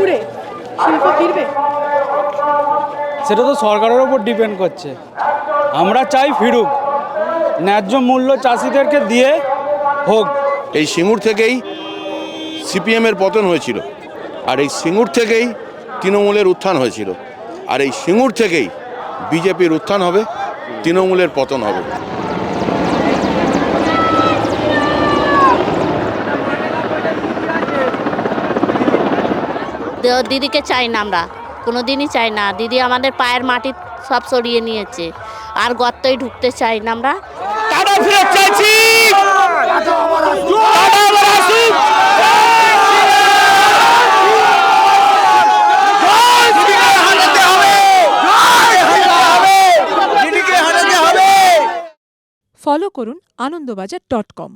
সিঙ্গুরে শিল্প ফিরবে? সেটা তো সরকারের ওপর ডিপেন্ড করছে। আমরা চাই ফিরুক, ন্যায্য মূল্য চাষিদেরকে দিয়ে হোক। এই সিঙ্গুর থেকেই সিপিএমের পতন হয়েছিল, আর এই সিঙ্গুর থেকেই তৃণমূলের উত্থান হয়েছিল, আর এই সিঙ্গুর থেকেই বিজেপির উত্থান হবে, তৃণমূলের পতন হবে। দিদিকে চাই না, আমরা কোনো দিনই চাই না। দিদি আমাদের পায়ের মাটি সব সরিয়ে নিয়েছে, আর গর্তই ঢুকতে চাই না আমরা। টাকা ফেরত চাইছি। ফলো করুন আনন্দবাজার.com।